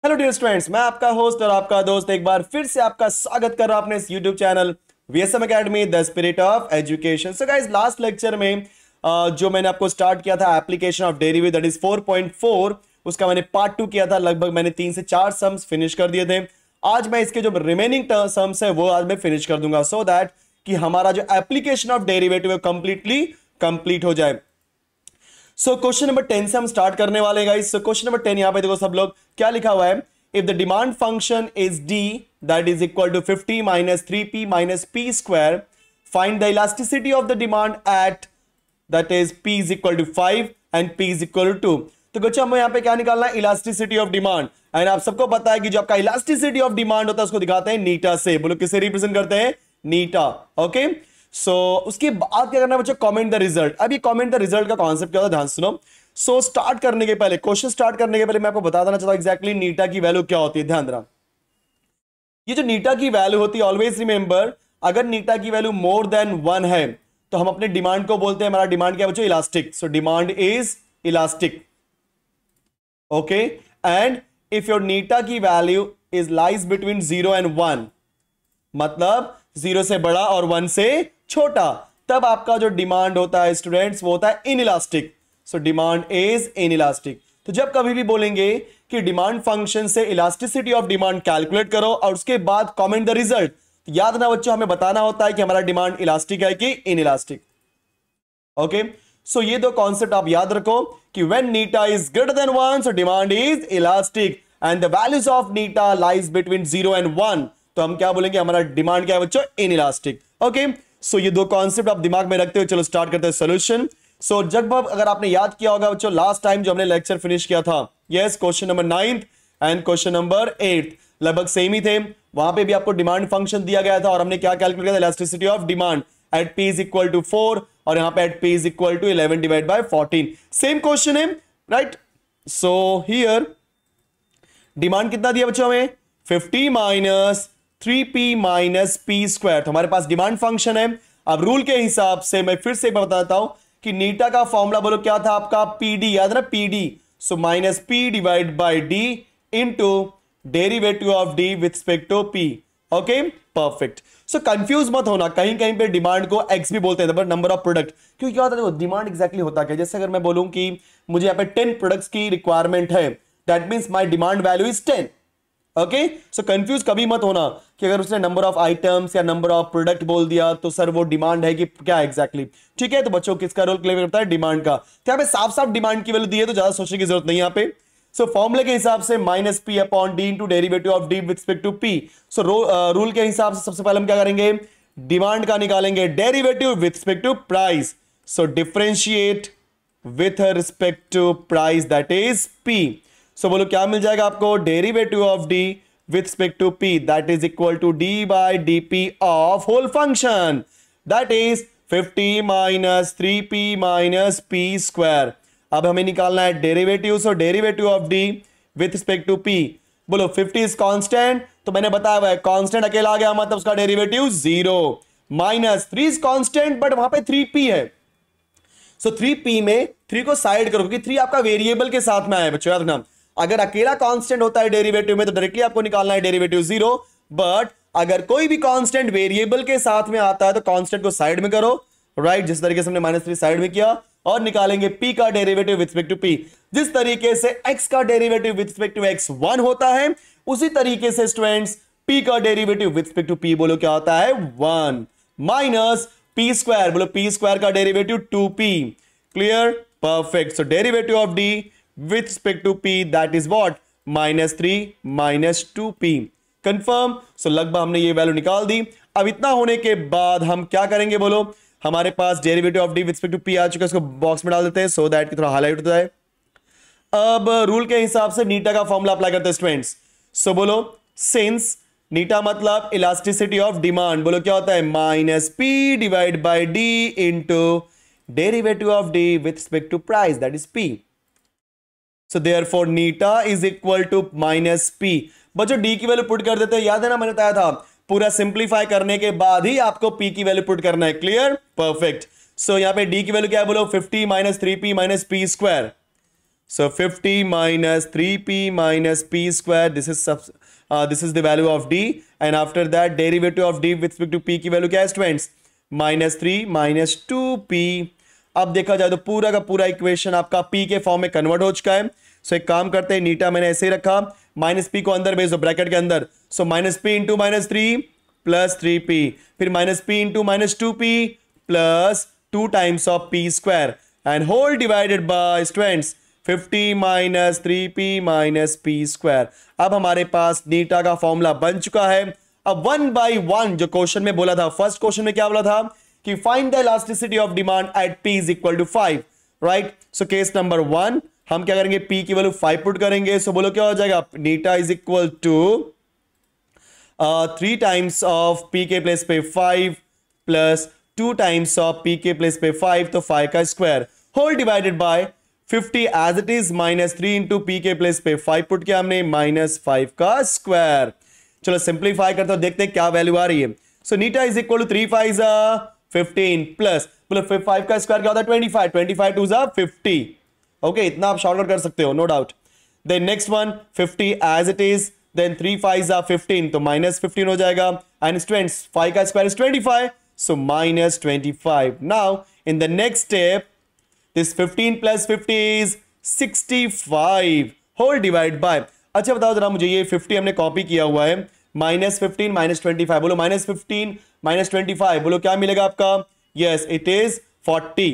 Hello dear students, मैं आपका host और आपका दोस्त एक बार फिर से आपका स्वागत कर रहा हूं अपने इस YouTube channel VSM academy the spirit of education. So guys, last lecture में जो मैंने आपको स्टार्ट किया था application of derivative that is 4.4, उसका मैंने पार्ट 2 किया था। लगभग मैंने 3 से 4 सम्स फिनिश कर दिए थे। आज मैं इसके जो रिमेनिंग सम्स है वो आज मैं फिनिश कर दूंगा सो दैट कि हमारा जो एप्लीकेशन ऑफ डेरिवेटिव है कंप्लीटली कंप्लीट हो जाए। सो क्वेश्चन नंबर 10 से हम स्टार्ट करने वाले हैं गाइस। सो क्वेश्चन नंबर 10 यहां पे देखो सब लोग, क्या लिखा हुआ है। If the demand function is D that is equal to 50 minus 3p minus p square, find the elasticity of the demand at that is p is equal to 5 and p is equal to 2। तो बच्चों हमें यहां पे क्या निकालना है, elasticity of demand. And आप सबको पता है कि जो आपका इलास्टिसिटी ऑफ डिमांड होता है उसको दिखाते हैं नीटा से। बोलो किसे रिप्रेजेंट करते हैं, नीटा। ओके, सो उसके बाद क्या करना है बच्चों, कमेंट द रिजल्ट। अब ये कमेंट द रिजल्ट का कॉन्सेप्ट क्या होता है, ध्यान सुनो। सो स्टार्ट करने के पहले, क्वेश्चन स्टार्ट करने के पहले मैं आपको बता देना चाहता हूं एग्जैक्टली नीटा की वैल्यू क्या होती है। ध्यान देना, ये जो नीटा की वैल्यू होती है, ऑलवेज रिमेंबर, अगर नीटा की वैल्यू मोर देन 1 है तो हम अपने डिमांड को बोलते हैं, हमारा डिमांड क्या है बच्चों, elastic. So demand is elastic. Okay, and if your नीटा की value is lies between 0 and 1, मतलब 0 से बड़ा और 1 से छोटा, तब आपका जो डिमांड होता है स्टूडेंट्स वो होता है inelastic. So demand is inelastic. तो जब कभी भी बोलेंगे कि डिमांड फंक्शन से इलास्टिसिटी ऑफ डिमांड कैलकुलेट करो और उसके बाद कमेंट द रिजल्ट, तो याद ना बच्चों, हमें बताना होता है कि हमारा डिमांड इलास्टिक है कि इनइलास्टिक। ओके, सो ये दो कॉन्सेप्ट आप याद रखो कि when Neeta is greater then 1 so demand is elastic and the values of Neeta lies between 0 and 1, तो हम क्या बोलेंगे, हमारा डिमांड क्या है बच्चों, इनइलास्टिक। ओके, सो ये दो कॉन्सेप्ट आप दिमाग में रखते हुए चलो स्टार्ट करते हैं सॉल्यूशन। सो जगभग अगर आपने याद किया होगा बच्चों, लास्ट टाइम जो हमने लेक्चर फिनिश किया था, yes, question number 9 and question number 8 लगभग सेम ही थे। वहां पे भी आपको डिमांड फंक्शन दिया गया था और हमने क्या कैलकुलेट किया था, elasticity of demand at p is equal to 4 और यहां पे at p is equal to 11 divide by 14। Same question है, राइट। सो हियर डिमांड कितना दिया बच्चों हमें, 50 minus 3p minus p square. तो हमारे पास डिमांड फंक्शन है। अब रूल के हिसाब से मैं फिर से बताता हूं कि नीटा का फॉर्मूला बोलो क्या था आपका, pd, याद है ना, pd। So minus p divide by d into derivative of d with respect to p। Okay, perfect. So confuse मत होना, कहीं कहीं पे डिमांड को x भी बोलते हैं, नंबर ऑफ प्रोडक्ट। क्योंकि क्या होता है, देखो डिमांड एग्जैक्टली होता क्या, जैसे अगर मैं बोलूं कि मुझे यहाँ पे 10 प्रोडक्ट्स की रिक्वायरमेंट है, that means my demand value is 10। Okay, so confuse कभी मत होना कि अगर उसने नंबर ऑफ आइटम्स या नंबर ऑफ प्रोडक्ट बोल दिया तो सर वो डिमांड है कि क्या एग्जैक्टली। ठीक है, तो बच्चों किसका रोल प्ले करता है, डिमांड का। तो यहाँ पे साफ साफ डिमांड की वैल्यू दी है तो ज्यादा सोचने की जरूरत नहीं यहाँ पे। सो फॉर्मूले के हिसाब से minus P upon D into derivative of D with respect to P. So rule के हिसाब से सबसे पहले हम क्या करेंगे, डिमांड का निकालेंगे derivative with respect to price. So differentiate with respect to price that is P. So बोलो क्या मिल जाएगा आपको, derivative of D with respect to p that is equal to d by dp of whole function that is 50 minus 3p minus p square. अब हमें निकालना है derivative. So derivative of d with respect to p, बोलो 50 is constant, तो मैंने बताया हुआ है कांस्टेंट अकेला आ गया मतलब उसका derivative 0, minus 3 is constant but वहां पे 3p है। सो 3p में 3 को साइड करो क्योंकि 3 आपका वेरिएबल के साथ में आया बच्चों, याद रखना। अगर अकेला कांस्टेंट होता है डेरिवेटिव में तो डायरेक्टली आपको निकालना है डेरिवेटिव 0, बट अगर कोई भी कांस्टेंट वेरिएबल के साथ में आता है तो कांस्टेंट को साइड में करो, राइट। जिस तरीके से हमने -3 साइड में किया और निकालेंगे p का derivative with respect to p। जिस तरीके से x का derivative with respect to x 1 होता है, उसी तरीके से स्टूडेंट्स p का derivative with respect to p बोलो क्या होता है, 1 माइनस p स्क्वायर, बोलो p स्क्वायर का derivative 2p। Clear, perfect. So derivative of d with respect to p that is what, -3 minus 2p। Confirm. सो लगभग हमने ये वैल्यू निकाल दी। अब इतना होने के बाद हम क्या करेंगे, बोलो हमारे पास derivative of d with respect to p आ चुका है, इसको बॉक्स में डाल देते हैं सो दैट कि थोड़ा हाईलाइट होता है। अब रूल के हिसाब से नीटा का फॉर्मूला अप्लाई करते हैं स्टूडेंट्स। सो बोलो सिंस नीटा मतलब इलास्टिसिटी ऑफ डिमांड, बोलो क्या होता है, minus p divide by d into derivative of d with respect to price that is p। So therefore neta is equal to minus p। बच्चों d की वैल्यू पुट कर देते हैं, याद है ना, मैंने बताया था पूरा सिंप्लीफाई करने के बाद ही आपको p की वैल्यू पुट करना है। Clear, perfect. सो यहां पे d की वैल्यू क्या है, बोलो 50 minus 3p minus p square. So 50 minus 3p minus p square. This is the value of d, and after that derivative of d with respect to p की value क्या है students? -3 minus 2p. अब देखा जाए तो पूरा का पूरा इक्वेशन आपका p के फॉर्म में कन्वर्ट हो चुका है. सो एक काम करते हैं, नीटा मैंने ऐसे ही रखा, माइनस पी को अंदर भेज दो ब्रैकेट के अंदर. So minus P into -3 plus 3p, फिर minus P into -2p plus 2 times of p square and whole divided by students 50 minus 3p minus p square. अब हमारे पास नीटा का फॉर्मूला बन चुका है. अब 1 by 1 जो क्वेश्चन में बोला था, फर्स्ट क्वेश्चन में क्या बोला था कि find the elasticity of demand at p is equal to 5, right. So case number 1 हम क्या करेंगे, p की वैल्यू 5 पुट करेंगे. सो बोलो क्या हो जाएगा, नीटा is equal to 3 times of p के प्लेस पे 5 प्लस 2 टाइम्स ऑफ p के प्लेस पे 5, तो 5 का square whole divided by 50 as it is minus 3 into P के प्लेस पे 5 पुट किया हमने, -5 का स्क्वायर. चलो सिंप्लीफाई करते हो, देखते हैं क्या वैल्यू आ रही है. सो नीटा इज इक्वल टू 3 5 15 प्लस बोलो 5 का स्क्वायर क्या होता है 25, 25 2 50. ओके, इतना आप शॉर्ट आउट कर सकते हो, no doubt. Then next one 50 as it is, then 3 5 15, तो -15 हो जाएगा. एंड स्टूडेंट्स 5 का square is 25, so -25. Now in the next step this 15 plus 50 is 65 whole divide by, अच्छा बताओ जरा मुझे, ये 50 हमने कॉपी किया हुआ है, -15 -25, बोलो -15 -25, बोलो क्या मिलेगा आपका, यस इट इज 40.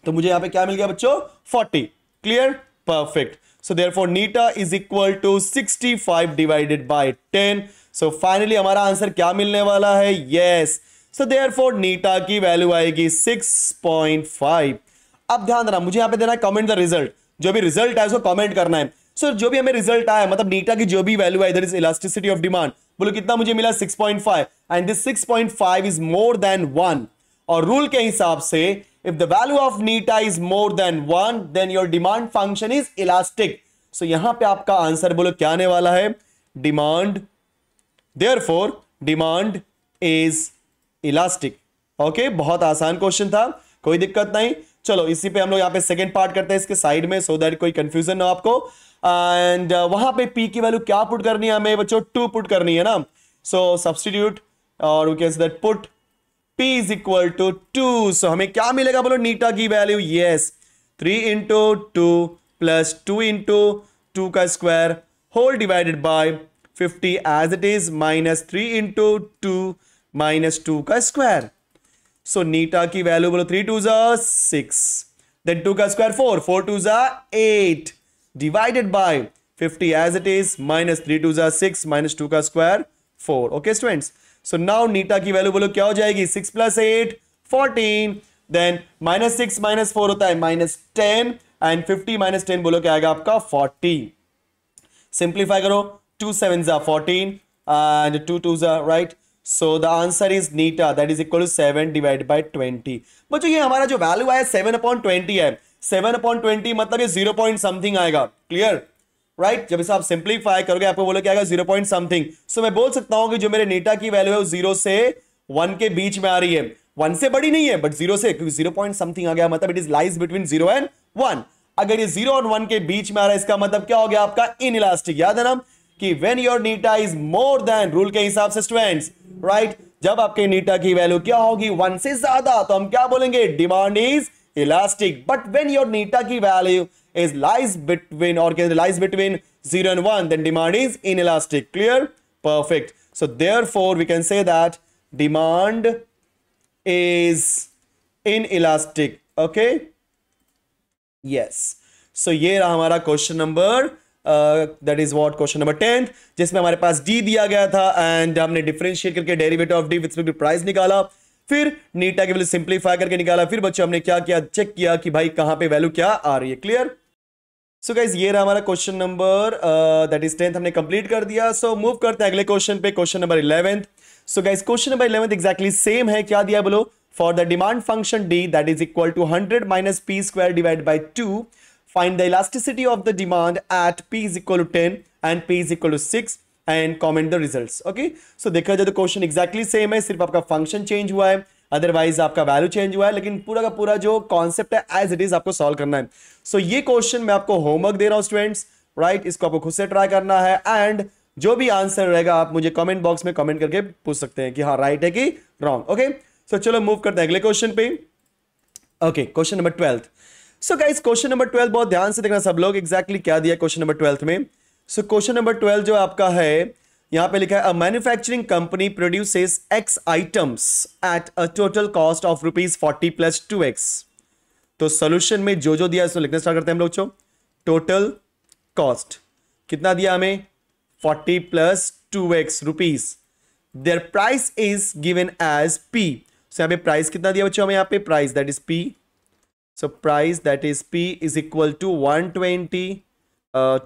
तो मुझे यहां पे क्या मिल गया बच्चों, 40. Clear, perfect. So therefore Neeta is equal to 65 divided by 10. So finally हमारा आंसर क्या मिलने वाला है, yes. So therefore नीटा की वैल्यू आएगी 6.5. अब ध्यान देना, मुझे यहां पे देना है कमेंट द रिजल्ट. जो भी रिजल्ट है उसको कमेंट करना है. सो जो भी हमें रिजल्ट आया, मतलब नीटा की जो भी वैल्यू है, that is elasticity of demand, बोलो कितना मुझे मिला 6.5, and this 6.5 is more then 1. और रूल के हिसाब से if the value of neta is more than 1 then your demand function is elastic. So यहां पे आपका आंसर बोलो क्या आने वाला है, demand. therefore demand is elastic. Okay, बहुत आसान क्वेश्चन था, कोई दिक्कत नहीं. चलो इसी पे हम लोग यहाँ पे सेकंड पार्ट करते हैं इसके साइड में, सो दैट कोई कंफ्यूजन ना आपको. एंड वहां पे p की वैल्यू क्या पुट करनी है हमें बच्चों, 2 पुट करनी है ना. सो सब्स्टिट्यूट और we can say that put p is equal to 2. So हमें क्या मिलेगा बोलो, नीटा की value, yes 3 into 2 plus 2 into 2 का square whole divided by 50 as it is minus 3 into 2 minus 2 का स्क्वायर. सो नीटा की वैल्यू बोलो 3 2 6, then 2 का square 4, 4 2 8 divided by 50 as it is minus 3 2 6 minus 2 का square 4. Okay students, so now नीटा की value बोलो क्या हो जाएगी, 6 plus 8 14, देन -6 -4 होता है -10, एंड 50 -10 बोलो क्या आएगा आपका 40. सिंप्लीफाई करो, 2 7 14 and 2 2 right. So the answer is eta that is equal to 7 divide by 20. बच्चों ये हमारा जो वैल्यू है 7/20 है. 7/20 मतलब ये 0 पॉइंट समथिंग आएगा. Clear, right. जब इसे आप सिंप्लीफाई करोगे आपको बोलो क्या आएगा 0 पॉइंट समथिंग. सो मैं बोल सकता हूं कि जो मेरे नीटा की वैल्यू है वो 0 से 1 के बीच में आ रही है. 1 से बड़ी नहीं है बट 0 से, क्योंकि 0 पॉइंट समथिंग आ गया मतलब it is lies between 0 and 1. अगर ये 0 और 1 के बीच में आ रहा है इसका मतलब क्या हो गया आपका, इनइलास्टिक. याद है ना कि when your Neeta is more then, rule के हिसाब से स्टूडेंट्स, राइट, जब आपके नीटा की वैल्यू क्या होगी 1 से ज्यादा, तो हम क्या बोलेंगे, demand is elastic. But when your नीटा की value is lies between or lies between 0 and 1, then demand is inelastic. Clear, perfect. So therefore we can say that demand is inelastic. Okay, yes. So ये रहा हमारा question number, that is what question number 10, जिसमें हमारे पास d दिया गया था and हमने differentiate करके derivative of d with respect to price निकाला, फिर नीटा की वैल्यू सिंप्लीफाई करके निकाला, फिर बच्चों हमने क्या किया, चेक किया कि भाई कहां पे वैल्यू क्या आ रही है. क्लियर. सो गाइस ये रहा हमारा क्वेश्चन नंबर दैट इज 10 हमने कंप्लीट कर दिया. सो मूव करते हैं अगले क्वेश्चन पे, question number 11. So guys question number 11 exactly same है. क्या दिया बोलो, for the demand function d that is equal to 100 minus p square divided by 2, find the elasticity of the demand at p is equal to 10 and p is equal to 6 and comment the results. Okay, so देखा जाए तो question exactly same है, सिर्फ आपका function change हुआ है. Otherwise आपका value change हुआ है, लेकिन पूरा का पूरा जो कॉन्सेप्ट है एज इट इज आपको सॉल्व करना है। सो ये क्वेश्चन मैं आपको होमवर्क दे रहा हूं स्टूडेंट्स, राइट, इसको आपको खुद से ट्राई करना है एंड जो भी आंसर रहेगा आप मुझे कमेंट बॉक्स में कमेंट करके पूछ सकते हैं कि हाँ राइट है कि रॉन्ग। ओके, सो चलो मूव करते हैं अगले क्वेश्चन पे। Okay, question number 12। सो गाइस क्वेश्चन नंबर 12 बहुत ध्यान से देखना सब लोग, एग्जैक्टली क्या दिया क्वेश्चन नंबर 12 में। सो क्वेश्चन नंबर 12 जो आपका है यहां पे लिखा है, a manufacturing company produces x items at a total cost of ₹40 + 2x। तो सोल्यूशन में जो दिया है उसको लिखना स्टार्ट करते हैं हम लोग। टोटल कॉस्ट कितना दिया हमें, 40 + 2x rupees. There price is given as P। So यहां पे प्राइस कितना दिया बच्चों हमें, यहां पे price that is P। So price that is P is equal to 120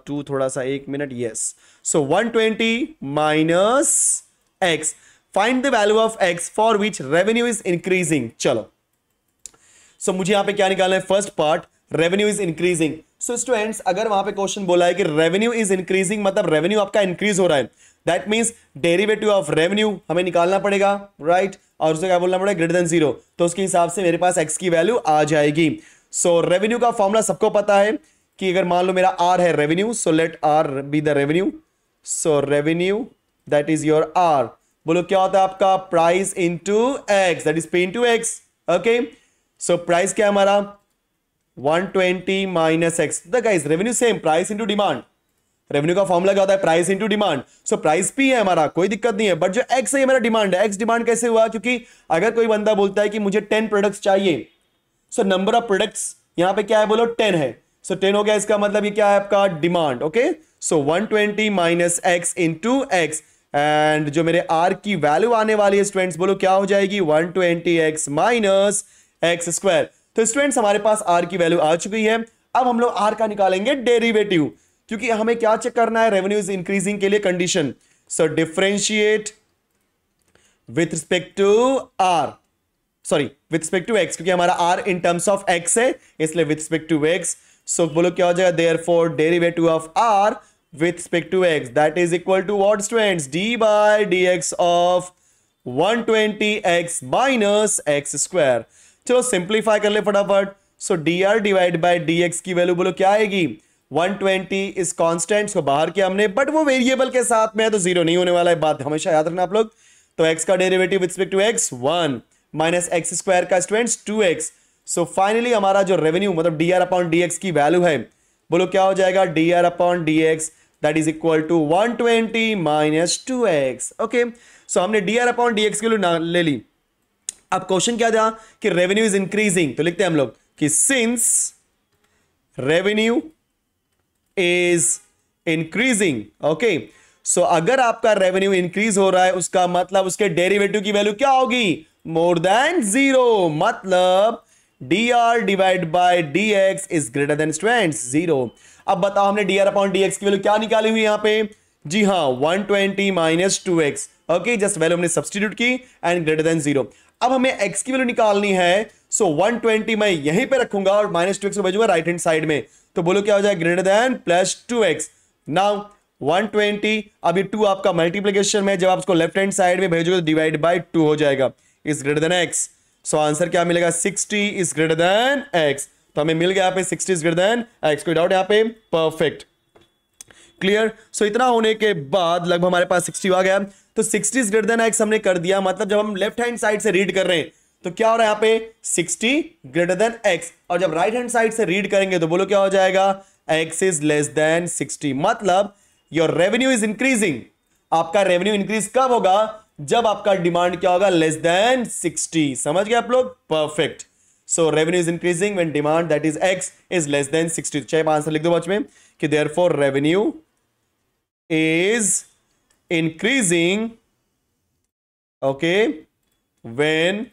to थोड़ा सा 1 minute, yes. So 120 minus x, find the value of x for which revenue is increasing. चलो सो मुझे यहां पे क्या निकालना है, first part revenue is increasing. So students अगर वहां पे क्वेश्चन बोला है कि रेवेन्यू इज इंक्रीजिंग मतलब रेवेन्यू आपका इंक्रीज हो रहा है, that means derivative of revenue हमें निकालना पड़ेगा, राइट, और उसे क्या बोलना पड़ेगा, ग्रेटर देन 0। तो उसके हिसाब से मेरे पास x की वैल्यू आ जाएगी। सो रेवेन्यू का फॉर्मूला सबको पता है कि अगर मान लो मेरा R है revenue, so let R be the revenue. So revenue that is your R, बोलो क्या होता है आपका, price into x, that is P into x. Okay, so price क्या है हमारा 120 minus x. The guys revenue same, price into demand. Revenue का formula क्या होता है, price into demand. So price P है हमारा, कोई दिक्कत नहीं है, बट जो एक्स है मेरा डिमांड है। एक्स डिमांड कैसे हुआ, क्योंकि अगर कोई बंदा बोलता है कि मुझे 10 प्रोडक्ट्स चाहिए, सो नंबर ऑफ प्रोडक्ट्स यहां पे क्या है, बोलो 10 है। सो 10 हो गया, इसका मतलब ये क्या है आपका demand. Okay, so 120 minus x into x, and जो मेरे R की वैल्यू आने वाली है स्टूडेंट्स, बोलो क्या हो जाएगी, 120x माइनस एक्स स्क्वायर। तो स्टूडेंट्स हमारे पास R की वैल्यू आ चुकी है। अब हम लोग R का निकालेंगे डेरिवेटिव, क्योंकि हमें क्या चेक करना है, रेवेन्यू इज इंक्रीजिंग के लिए condition. So differentiate with respect to R, sorry with respect to x, क्योंकि हमारा R in terms of x है, इसलिए with respect to x। So बोलो क्या हो जाएगा, therefore derivative of R with respect to x that is equal to what students, d by dx of 120x minus x square। चलो simplify कर ले फटाफट। सो dr डिवाइड बाय dx की value बोलो क्या आएगी, 120 इस कांस्टेंट को बाहर किया हमने, बट वो वेरिएबल के साथ में है तो जीरो नहीं होने वाला है, बात हमेशा याद रखना आप लोग। तो x का derivative with respect to x 1 minus X square का स्टूडेंट्स 2x। सो फाइनली हमारा जो रेवेन्यू मतलब dr अपॉन dx की वैल्यू है, बोलो क्या हो जाएगा, dr upon dx that is equal to 120 minus 2x। Okay, so हमने dr अपॉन dx की वैल्यू ले ली। अब क्वेश्चन क्या था कि रेवेन्यू इज इंक्रीजिंग, तो लिखते हैं हम लोग कि since revenue is increasing, okay, so अगर आपका रेवेन्यू इंक्रीज हो रहा है उसका मतलब उसके डेरिवेटिव की वैल्यू क्या होगी, मोर देन 0, मतलब dr divide by dx is greater then students 0। अब बताओ हमने dr अपॉन dx की वैल्यू क्या निकाली हुई यहां पे, जी हां 120 minus 2x। Okay, just value हमने सब्स्टिट्यूट की एंड ग्रेटर देन 0। अब हमें x की वैल्यू निकालनी है, सो 120 मैं यहीं पे रखूंगा और माइनस 2x को भेजूंगा राइट हैंड साइड में, तो बोलो क्या हो जाएगा, greater than plus 2x। Now 120, अब ये 2 आपका मल्टीप्लीकेशन में, जब आप उसको लेफ्ट हैंड साइड में भेजोगे तो डिवाइड बाय 2 हो जाएगा, is greater then x। So answer क्या मिलेगा, 60 इज ग्रेटर देन x। तो हमें मिल गया यहाँ पे 60 इज ग्रेटर देन x। कोई डाउट यहाँ पे, परफेक्ट, क्लियर। सो इतना होने के बाद लगभग हमारे पास 60 आ गया, तो 60 इज ग्रेटर देन x हमने कर दिया, मतलब जब हम लेफ्ट हैंड साइड से रीड कर रहे हैं तो क्या हो रहा है यहाँ पे 60 ग्रेटर देन x, और जब राइट हैंड साइड से रीड करेंगे तो बोलो क्या हो जाएगा, x इज लेस देन 60, मतलब योर रेवेन्यू इज इंक्रीजिंग। आपका रेवेन्यू इंक्रीज कब होगा, जब आपका डिमांड क्या होगा, लेस देन 60। समझ गए आप लोग, perfect. So revenue is increasing when demand that is x is less than 60। चाहे आंसर लिख दो बच में कि therefore revenue is increasing, okay, when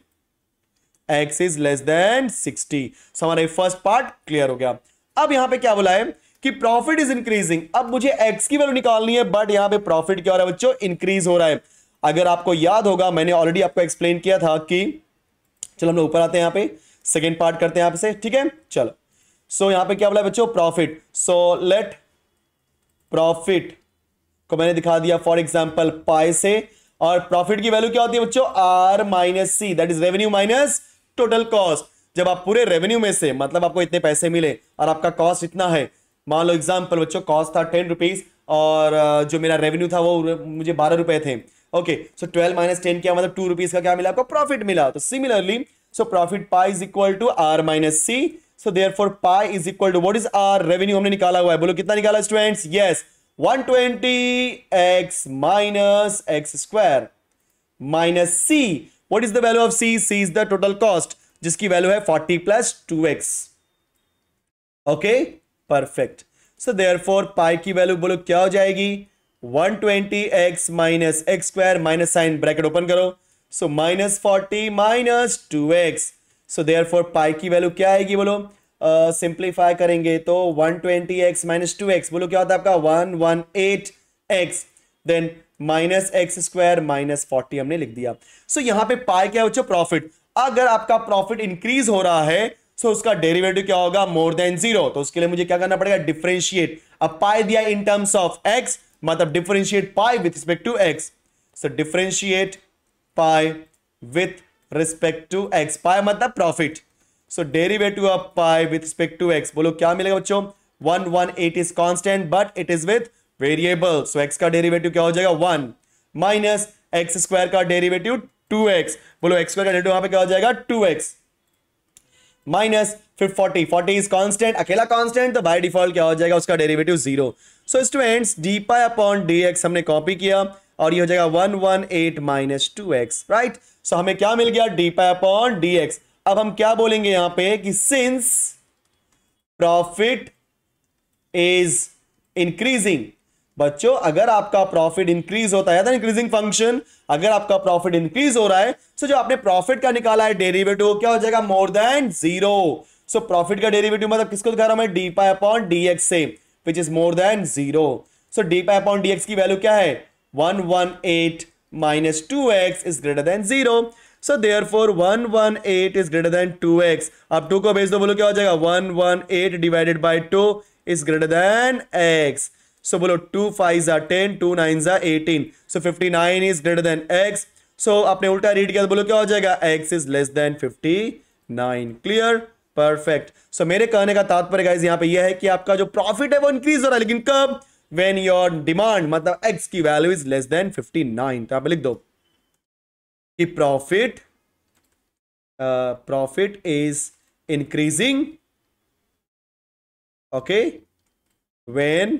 x is less than 60। सो हमारा फर्स्ट पार्ट क्लियर हो गया। अब यहां पे क्या बोला है कि प्रॉफिट इज इंक्रीजिंग। अब मुझे x की वैल्यू निकालनी है, बट यहां पे प्रॉफिट क्या हो रहा है बच्चों, इंक्रीज हो रहा है। अगर आपको याद होगा मैंने ऑलरेडी आपको एक्सप्लेन किया था कि, चलो हम लोग ऊपर आते हैं, यहां पे सेकेंड पार्ट करते हैं यहां से, ठीक है, चलो। सो यहां पे क्या बोला बच्चों, प्रॉफिट। सो लेट प्रॉफिट को मैंने दिखा दिया फॉर एग्जाम्पल पाई से, और प्रॉफिट की वैल्यू क्या होती है बच्चों, R minus C, that is revenue minus total cost. जब आप पूरे रेवेन्यू में से, मतलब आपको इतने पैसे मिले और आपका कॉस्ट इतना है, मान लो एग्जांपल बच्चों कॉस्ट था 10 रुपीज और जो मेरा रेवेन्यू था वो मुझे 12 रुपए थे। ओके, सो 12 माइनस 10 क्या मतलब 2 रुपीज का क्या मिला आपको, प्रॉफिट मिला। तो similarly so profit pi is equal to R minus C, so therefore pi is equal to what is R, revenue हमने निकाला हुआ है, बोलो कितना निकाला students, yes 120x minus X square minus C, what is the value of C, C is the total cost जिसकी value है 40 plus 2x। Okay perfect, so therefore pi की वैल्यू बोलो क्या हो जाएगी, 120x minus X square minus sign bracket open करो, so minus 40 minus 2x, so therefore pi की value क्या आएगी बोलो, सिंप्लीफाई करेंगे तो 120x माइनस 2x बोलो क्या होता है आपका 118x, then minus X square minus 40 हमने लिख दिया। सो यहां पे पाई क्या है बच्चों, प्रॉफिट। अगर आपका प्रॉफिट इंक्रीज हो रहा है सो उसका डेरिवेटिव क्या होगा, मोर देन जीरो, तो उसके लिए मुझे क्या करना पड़ेगा, डिफरेंशिएट। अब पाई दिया इन टर्म्स ऑफ x, मतलब differentiate pi with respect to x, so differentiate pi with respect to x, pi मतलब profit, so derivative of pi with respect to x, बोलो क्या मिलेगा बच्चों, 118 is constant but it is with variable, सो x का derivative क्या हो जाएगा 1 माइनस एक्स स्क्वायर का डेरिवेटिव 2x, बोलो x स्क्वायर का डेरिवेटिव वहां पे क्या हो जाएगा 2x माइनस फिर 40 इज कांस्टेंट, अकेला कांस्टेंट तो बाय डिफॉल्ट क्या हो जाएगा उसका derivative 0। So students D pi upon D x हमने कॉपी किया और ये हो जाएगा 118 माइनस 2x, राइट। सो हमें क्या मिल गया, D pi upon D x. अब हम क्या बोलेंगे यहां पे कि सिंस प्रॉफिट इज इंक्रीजिंग, बच्चों अगर आपका प्रॉफिट इंक्रीज होता है, इंक्रीजिंग फंक्शन, अगर आपका प्रॉफिट इंक्रीज हो रहा है सो जो आपने प्रॉफिट का निकाला है डेरिवेटिव क्या हो जाएगा, more than zero. So profit का डेरिवेटिव मतलब किसको दिखा रहा हूं मैं, D pi upon D X से, which is more than zero. So D pi upon D X की वैल्यू क्या है, 118 minus 2x is greater than zero, so therefore 118 is greater than 2x। अब 2 को भेज दो, बोलो क्या हो जाएगा, 118 divided by 2 is greater then x, so बोलो 2 5s are 10, 2 9s are 18, so 59 is greater than x, so आपने उल्टा रीड किया तो बोलो क्या हो जाएगा, x is less than 59, clear perfect. So मेरे कहने का तात्पर्य गाइस यहां पे यह है कि आपका जो प्रॉफिट है वो इंक्रीज हो रहा है, लेकिन कब, व्हेन योर डिमांड मतलब x की वैल्यू इज लेस देन 59, तो आप लिख दो कि profit is increasing, okay, when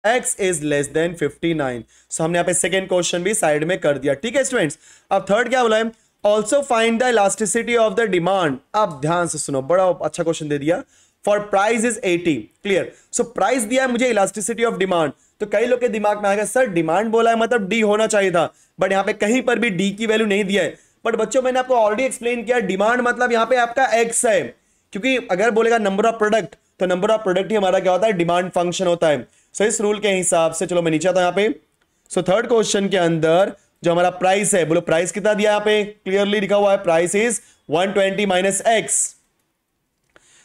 x is less than 59। सो हमने यहां पे सेकेंड क्वेश्चन भी साइड में कर दिया, ठीक है स्टूडेंट्स। अब थर्ड क्या बोला है, also find the elasticity of the demand. अब ध्यान से सुनो, बड़ा अच्छा क्वेश्चन दे दिया, for price is 80, clear. So price दिया है मुझे, इलास्टिसिटी ऑफ डिमांड, तो कई लोग के दिमाग में आएगा सर डिमांड बोला है मतलब डी होना चाहिए था, बट यहां पे कहीं पर भी डी की वैल्यू नहीं दिया है। बट बच्चों मैंने आपको ऑलरेडी एक्सप्लेन किया, डिमांड मतलब यहां पे आपका एक्स है, क्योंकि अगर बोलेगा नंबर ऑफ प्रोडक्ट तो नंबर ऑफ प्रोडक्ट ही हमारा क्या होता है, डिमांड फंक्शन होता है। सो इस रूल के हिसाब से चलो मैं नीचे आता हूं यहां पे। सो थर्ड क्वेश्चन के अंदर जो हमारा प्राइस है, बोलो प्राइस कितना दिया, यहां पे क्लियरली लिखा हुआ है price is 120 minus x,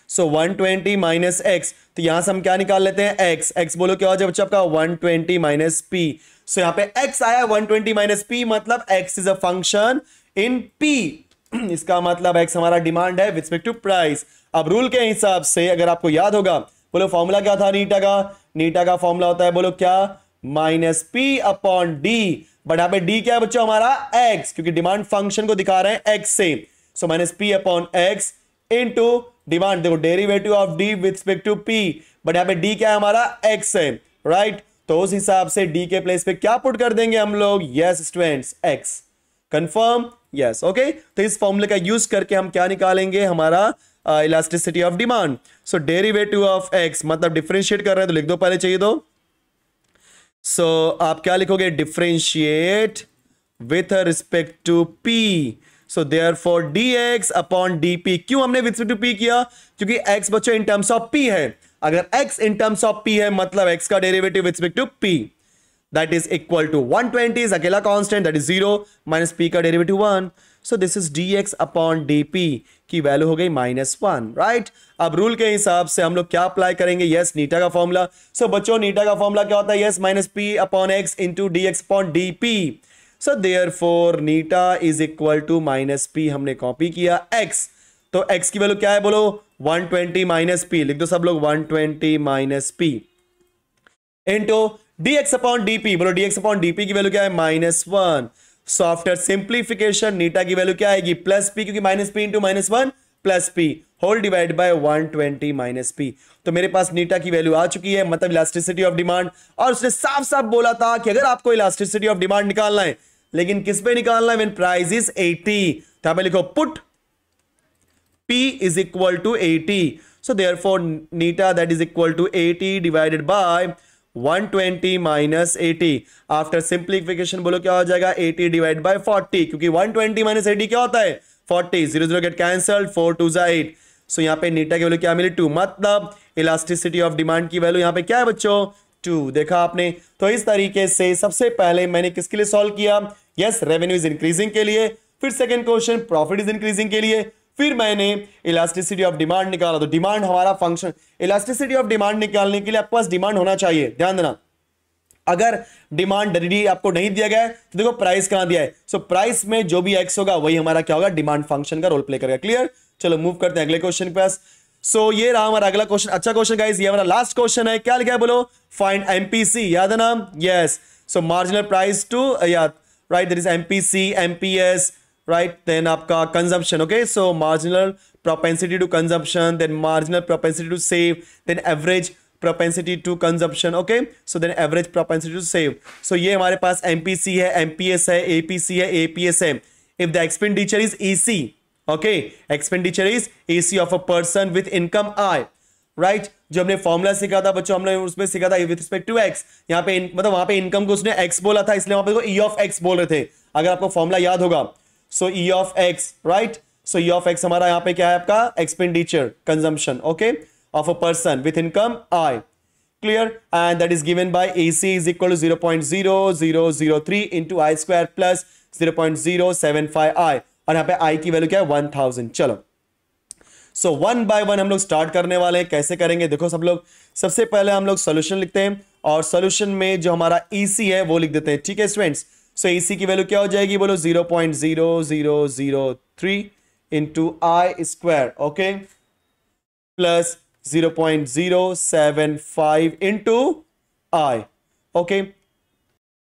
so 120 minus x, तो यहां से हम क्या निकाल लेते हैं, एक्स, एक्स बोलो क्या हो जाए बच्चों आपका 120 माइनस पी। सो यहां पे एक्स आया 120 माइनस पी, मतलब x is a function in P, इसका मतलब एक्स हमारा डिमांड है विद रिस्पेक्ट टू प्राइस। अब रूल के हिसाब से अगर आपको याद होगा, बोलो फॉर्मूला क्या था नीटा का, नीटा का फॉर्मूला होता है बोलो क्या, minus P upon D, but यहां पे डी क्या है बच्चों हमारा एक्स, क्योंकि डिमांड फंक्शन को दिखा रहे हैं एक्स से, so minus P upon X into demand, देखो derivative of D with respect to P, but यहां पे डी क्या है हमारा एक्स है, राइट। तो उस हिसाब से डी के प्लेस पे क्या पुट कर देंगे हम लोग, yes students x, confirm, yes okay. तो इस फॉर्मूले का यूज करके हम क्या निकालेंगे, हमारा elasticity of demand. So derivative of x मतलब डिफरेंशिएट कर रहे हैं तो लिख दो, पहले चाहिए दो। सो आप क्या लिखोगे, differentiate with respect to P, so therefore dx upon dp। क्यों हमने विथ रिस्पेक्ट टू p किया, क्योंकि x बच्चों इन टर्म्स ऑफ p है, अगर x in terms of p है मतलब x का derivative with respect to p। that is equal to 120 is अकेला constant, that is 0 minus p का derivative 1, so this is dx upon dp की वैल्यू हो गई -1, राइट। अब रूल के हिसाब से हम लोग क्या अप्लाई करेंगे, यस नीटा का फॉर्मूला। सो बच्चों नीटा का फॉर्मूला क्या होता है, yes minus P upon X into D X upon D P. So therefore eta is equal to minus P, हमने कॉपी किया एक्स, तो एक्स की वैल्यू क्या है बोलो 120 माइनस पी, लिख दो सब लोग 120 minus P into dx upon dp, बोलो dx अपॉन dp की वैल्यू क्या है -1। सो आफ्टर सिंप्लीफिकेशन नीटा की वैल्यू क्या आएगी प्लस p, क्योंकि minus P into -1 plus P whole divide by 120 minus P. तो मेरे पास नीटा की वैल्यू आ चुकी है, मतलब इलास्टिसिटी ऑफ डिमांड। और उसने साफ साफ बोला था कि अगर आपको इलास्टिसिटी ऑफ डिमांड निकालना है, लेकिन किस पे निकालना है, व्हेन प्राइस इज 80, तो आप लिखो put p is equal to 80, so therefore neta that is equal to 80 divided by 120 minus 80। After simplification बोलो क्या हो जाएगा 80 डिवाइड बाय 40, क्योंकि 120 माइनस 80 क्या होता है 40, 0 0 गेट कैंसल्ड, 4 2 जा 8। सो यहाँ पे नीटा की वैल्यू क्या मिली 2, मतलब इलास्टिसिटी ऑफ डिमांड की वैल्यू यहाँ पे क्या है बच्चों 2। देखा आपने। तो इस तरीके से सबसे पहले मैंने किसके लिए सॉल्व किया, यस रेवेन्यू इज इंक्रीजिंग के लिए, फिर second question profit is increasing के लिए, फिर मैंने इलास्टिसिटी ऑफ डिमांड निकाला। तो डिमांड हमारा फंक्शन, इलास्टिसिटी ऑफ डिमांड निकालने के लिए आपके पास डिमांड होना चाहिए, ध्यान देना। अगर डिमांड डायरेक्टली आपको नहीं दिया गया है तो देखो प्राइस कहां दिया है, सो प्राइस में जो भी एक्स होगा वही हमारा क्या होगा डिमांड फंक्शन का रोल प्ले करेगा। क्लियर, चलो मूव करते हैं अगले क्वेश्चन के पास। सो ये रहा हमारा अगला क्वेश्चन, अच्छा क्वेश्चन गाइस, ये हमारा लास्ट क्वेश्चन है। क्या लिखा है बोलो, फाइंड एमपीसी, याद है ना, yes. So marginal price to, याद right, that is MPC, MPS, right, then आपका consumption, okay, so marginal propensity to consumption, then marginal propensity to save, then average propensity to consumption, okay, so then average propensity to save। so ये हमारे पास MPC है, MPS है, APC है, APS है। if the expenditure is EC, okay, expenditure is EC of a person with income I, right, जो हमने formula सीखा था बच्चों, हमने उसमें सीखा था विद रिस्पेक्ट टू एक्स, यहाँ पे मतलब वहां पे इनकम को उसने एक्स बोला था, इसलिए वहां पे E of X बोल रहे थे, अगर आपको फॉर्मूला याद होगा। So E of X, right, so E of X हमारा यहाँ पे क्या है आपका expenditure consumption, okay, of a person with income I, clear, and that is given by AC is equal to 0.0003 into I square plus 0.075 I, और यहाँ पे I की वैल्यू क्या है 1000। चलो सो वन बाय वन हम लोग स्टार्ट करने वाले हैं। कैसे करेंगे देखो सब लोग, सबसे पहले हम लोग सोल्यूशन लिखते हैं और सोल्यूशन में जो हमारा EC है वो लिख देते हैं, ठीक है स्टूडेंट्स। सो EC की वैल्यू क्या हो जाएगी बोलो 0.0003 into I square, okay, plus 0.075 into I, okay.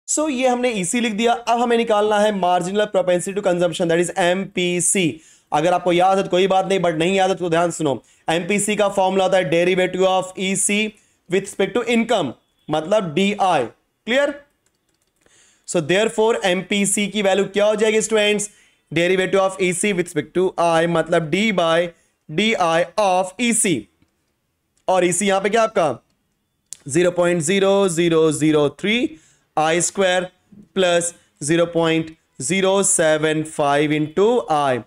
So ये हमने EC लिख दिया। अब हमें निकालना है marginal propensity to consumption, that is MPC। अगर आपको याद है तो कोई बात नहीं, बट नहीं याद है तो ध्यान सुनो। MPC का फॉर्मूला होता है derivative of EC with respect to income, मतलब DI, clear. So therefore MPC की वैल्यू क्या हो जाएगी students, derivative of EC with respect to I, मतलब D by DI of EC, और EC यहां पे क्या आपका 0.0003 I square plus 0.075 into I.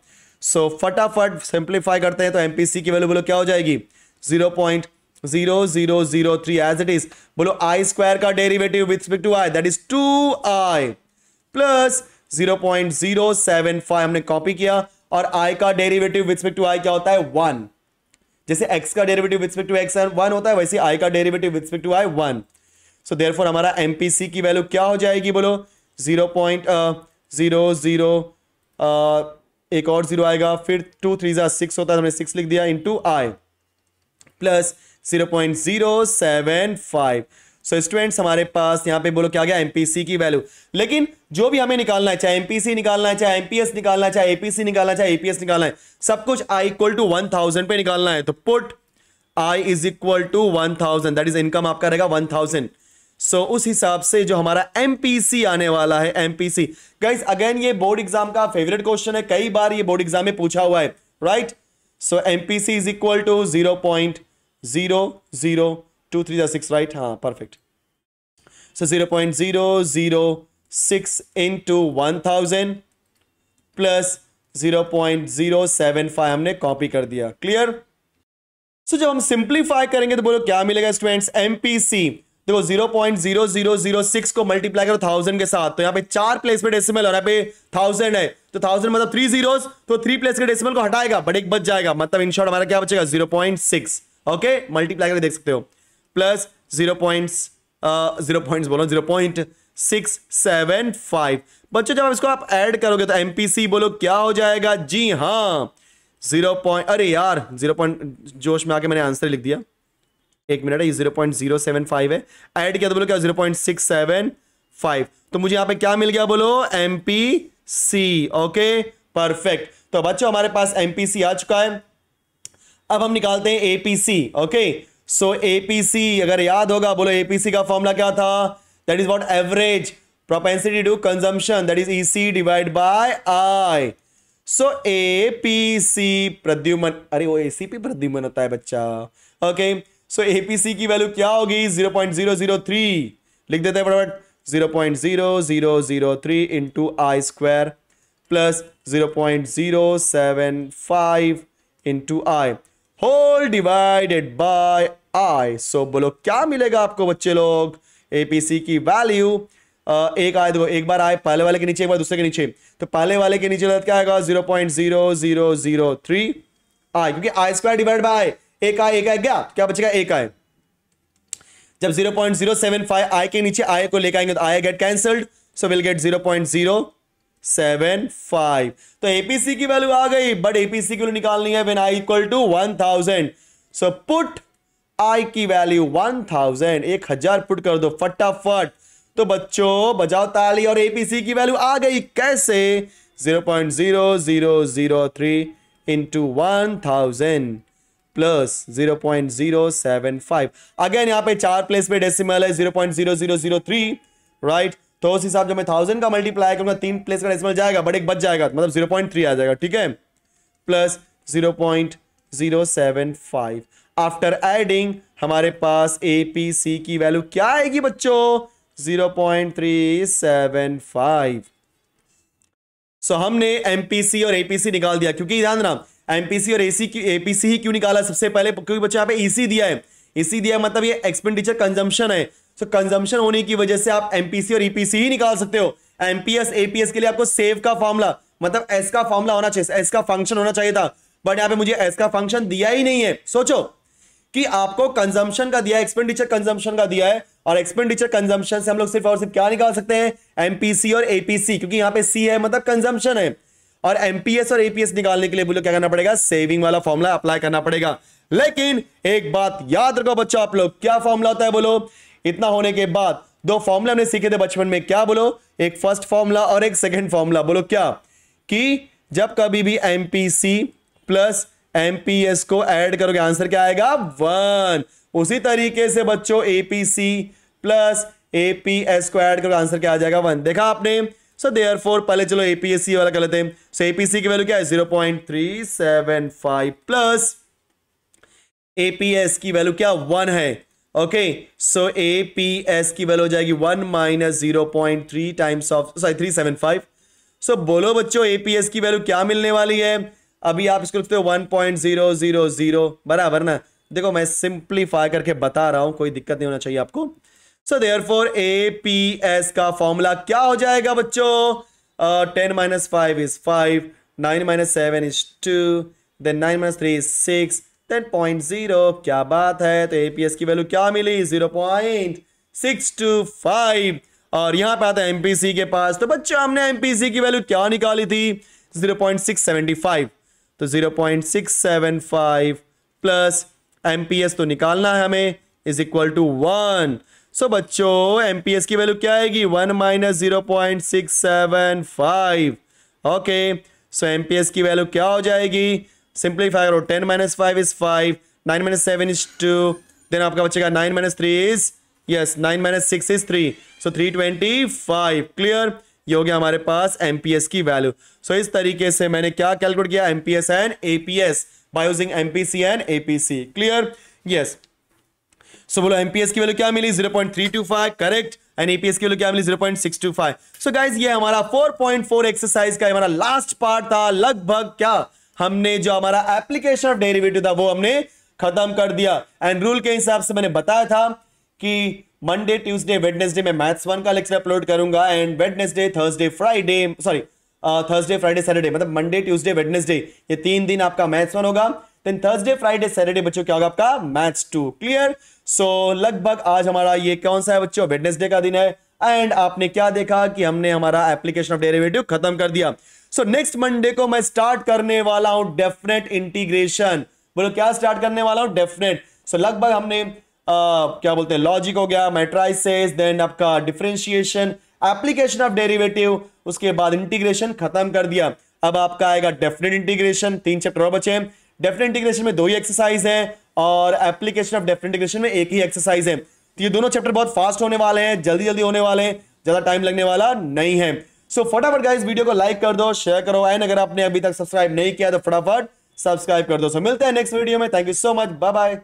सो फटाफट सिंप्लीफाई करते हैं तो MPC की वैल्यू बोलो क्या हो जाएगी 0.0003 एज इट इज, बोलो आई स्क्वायर का derivative with respect to I that is 2i plus 0.075 हमने कॉपी किया, और i का derivative with respect to i क्या होता है 1। जैसे x का derivative with respect to x 1 होता है, वैसे i का derivative with respect to i 1। So therefore हमारा MPC की वैल्यू क्या हो जाएगी बोलो 0.00 एक और 0 आएगा, फिर 2 3 6 होता है, हमने 6 लिख दिया, into i plus 0.075। So students हमारे पास यहां पे बोलो क्या आ गया MPC की वैल्यू। लेकिन जो भी हमें निकालना है, चाहे MPC निकालना है, चाहे MPS निकालना है, चाहे APC निकालना है, चाहे APS निकालना है, सब कुछ i इक्वल टू 1000 पे निकालना है। तो put i is equal to 1000, that is income आपका रहेगा 1000। सो उस हिसाब से जो हमारा MPC आने वाला है, MPC गाइस अगेन ये बोर्ड एग्जाम का फेवरेट क्वेश्चन है, कई बार ये बोर्ड एग्जाम में पूछा हुआ है, right. So MPC is equal to 0.00236, right, हाँ परफेक्ट। सो 0.006 इंटू 1000 प्लस 0.075 हमने कॉपी कर दिया, क्लियर। सो जब हम सिंप्लीफाई करेंगे तो बोलो क्या मिलेगा स्टूडेंट्स, MPC देखो 0.0006 को मल्टीप्लाई करो 1000 के साथ, तो यहाँ पे 4 प्लेस पे डेसिमल और यहाँ पे 1000 है, तो 1000 मतलब 3 जीरोस, तो 3 प्लेस के डेसिमल को हटाएगा बट एक बच जाएगा, मतलब इन शॉर्ट हमारा क्या बचेगा 0.6। ओके, मल्टीप्लाई करके देख सकते हो, प्लस 0.675। बच्चों जब इसको आप ऐड करोगे तो एमपीसी बोलो क्या हो जाएगा, जी हाँ 0. अरे यार 0. जोश में आके मैंने आंसर लिख दिया, एक मिनट है, ये 0.075 है, ऐड किया तो बोलो क्या 0.675, तो मुझे यहां पे क्या मिल गया बोलो एमपीसी। ओके परफेक्ट, तो बच्चों हमारे पास एमपीसी आ चुका है। अब हम निकालते हैं एपीसी। ओके सो एपीसी अगर याद होगा बोलो एपीसी का फॉर्मूला क्या था, that is what average propensity to consumption, that is EC divide by I. So APC Pradyuman, अरे वो एसीपी प्रद्युमन होता है बच्चा। ओके सो एपीसी की वैल्यू क्या होगी 0.003, लिख देते हैं फटाफट 0.0003 into I square plus 0.075 into I whole divided by I. So बोलो क्या मिलेगा आपको बच्चे लोग, एपीसी की वैल्यू एक आए, देखो एक बार आए पहले वाले के नीचे एक बार दूसरे के नीचे, तो पहले वाले के नीचे क्या आएगा 0.0003 आई, क्योंकि आई स्क्वायर डिवाइड बाय एक आए गया, क्या बचेगा एक आए। जब 0.075 आई के नीचे आई को लेकर आएंगे तो I get cancelled, so will get 0.075। तो एपीसी की वैल्यू आ गई, बट एपीसी की वैल्यू निकालनी है when I equal to 1000। So put I की वैल्यू 1000, 1000 पुट कर दो फटाफट। तो बच्चों बजाओ ताली, और एपीसी की वैल्यू आ गई कैसे 0.0003 इंटू 1000 प्लस 0.075। अगेन यहां पे 4 प्लेस पे डेसिमल है 0.0003 राइट, तो उस हिसाब से मैं 1000 का मल्टीप्लाई करूंगा 3 प्लेस का डेसिमल जाएगा बट एक बच जाएगा, मतलब 0.3 आ जाएगा, ठीक है, प्लस 0.075। आफ्टर एडिंग हमारे पास एपीसी की वैल्यू क्या आएगी बच्चों 0.375। सो हमने एमपीसी और एपीसी निकाल दिया, क्योंकि ध्यान रखना एमपीसी और एपीसी ही क्यों निकाला सबसे पहले, क्योंकि बच्चों यहाँ पे ईसी दिया है, ईसी दिया है मतलब ये एक्सपेंडिचर कंजम्पशन है, सो कंजम्पशन होने की वजह से आप एमपीसी और ईपीसी ही निकाल सकते हो। एमपीएस एपीएस के लिए आपको सेव का फॉर्मूला मतलब एस का फॉर्मूला होना चाहिए, एस का फंक्शन होना चाहिए था, बट यहाँ पे मुझे एस का फंक्शन दिया ही नहीं है। सोचो कि आपको कंजम्पशन का दिया है, एक्सपेंडिचर कंजम्पशन का दिया है, और एक्सपेंडिचर कंजम्पशन से हम लोग सिर्फ और सिर्फ क्या निकाल सकते हैं एमपीसी और एपीसी, क्योंकि यहां पे सी है मतलब कंजम्पशन है, और एमपीएस और एपीएस निकालने के लिए बोलो क्या करना पड़ेगा सेविंग वाला फॉर्मूला अप्लाई करना पड़ेगा। लेकिन एक बात याद रखो बच्चों आप लोग, क्या फॉर्मूला होता है बोलो, इतना होने के बाद 2 फॉर्मूला हमने सीखे थे बचपन में, क्या बोलो, एक फर्स्ट फॉर्मूला और एक सेकंड फॉर्मूला, बोलो क्या, कि जब कभी भी एमपीसी प्लस एमपीएस को ऐड करोगे आंसर क्या आएगा 1। उसी तरीके से बच्चों एपीसी प्लस एपीएस को ऐड करोगे आंसर क्या आ जाएगा 1। देखा आपने, सो देयरफॉर पहले चलो एपीएससी वाला कर लेते हैं। सो एपीसी की वैल्यू क्या है 0.375 प्लस एपीएस की वैल्यू क्या 1 है। ओके सो एपीएस की वैल्यू हो जाएगी 1 माइनस 0.3 टाइम्स ऑफ 375। सो बोलो बच्चों एपीएस की वैल्यू क्या मिलने वाली है, अभी आप इसको लिखते हो 1.000 बराबर ना, देखो मैं सिंप्लीफाई करके बता रहा हूं, कोई दिक्कत नहीं होना चाहिए आपको। सो देयरफॉर एपीएस का फॉर्मूला क्या हो जाएगा बच्चों 10 minus 5 is 5, 9 minus 7 is 2, then 9 minus 3 is 6, 10.0, क्या बात है। तो एपीएस की वैल्यू क्या मिली 0.625, और यहां पे आता है एमपीसी के पास, तो बच्चों हमने एमपीसी की वैल्यू क्या निकाली थी 0.675, तो 0.675 प्लस एमपीएस तो निकालना है हमें इज इक्वल टू 1। सो बच्चों एमपीएस की वैल्यू क्या आएगी 1 माइनस 0.675। ओके सो एमपीएस की वैल्यू क्या हो जाएगी, सिंप्लीफाई करो 10 minus 5 is 5, 9 minus 7 is 2, then आपका बचेगा 9 minus 3 is 9 minus 6 is 3, so 325। Clear, ये हो गया हमारे पास एमपीएस की वैल्यू। सो इस तरीके से मैंने क्या कैलकुलेट किया MPS and APS by using MPC and APC. Clear, yes. So बोलो एमपीएस की वैल्यू क्या मिली 0.325, करेक्ट, एंड एपीएस की वैल्यू क्या मिली 0.625। सो गाइस ये हमारा 4.4 एक्सरसाइज का हमारा लास्ट पार्ट था। लगभग क्या हमने जो हमारा एप्लीकेशन ऑफ डेरिवेटिव था वो हमने खत्म कर दिया, एंड रूल के हिसाब से मैंने बताया था कि मंडे ट्यूसडे वेडनेसडे में मैथ्स 1 का लेक्चर अपलोड करूंगा and Wednesday Thursday Friday Thursday Friday Saturday मतलब मंडे ट्यूसडे वेडनेसडे ये 3 दिन आपका मैथ्स 1 होगा। देन थर्सडे फ्राइडे सैटरडे बच्चों क्या होगा आपका मैथ्स 2। क्लियर। सो लगभग आज हमारा ये कौन सा है बच्चों, वेडनेसडे का दिन है एंड आपने क्या देखा कि हमने हमारा एप्लीकेशन ऑफ डेरिवेटिव खत्म कर दिया। सो नेक्स्ट मंडे को मैं स्टार्ट करने वाला हूं डेफिनेट इंटीग्रेशन। बोलो क्या स्टार्ट करने वाला हूं, डेफिनेट। सो लगभग हमने क्या बोलते हैं लॉजिक हो गया, मैट्रिसेस, देन आपका डिफरेंशिएशन, एप्लीकेशन ऑफ डेरिवेटिव, उसके बाद इंटीग्रेशन खत्म कर दिया। अब आपका आएगा डेफिनेट इंटीग्रेशन, 3 चैप्टर और बचे हैं। डेफिनेट इंटीग्रेशन में 2 ही एक्सरसाइज है और एप्लीकेशन ऑफ डेफिनेट इंटीग्रेशन में 1 ही एक्सरसाइज है। तो ये दोनों चैप्टर बहुत फास्ट होने वाले हैं, जल्दी जल्दी होने वाले हैं, ज्यादा टाइम लगने वाला नहीं है। सो फटाफट गाइस वीडियो को लाइक कर दो, शेयर करो एंड अगर आपने अभी तक सब्सक्राइब नहीं किया तो फटाफट सब्सक्राइब कर दो। सो मिलते हैं नेक्स्ट वीडियो में। Thank you so much, bye bye.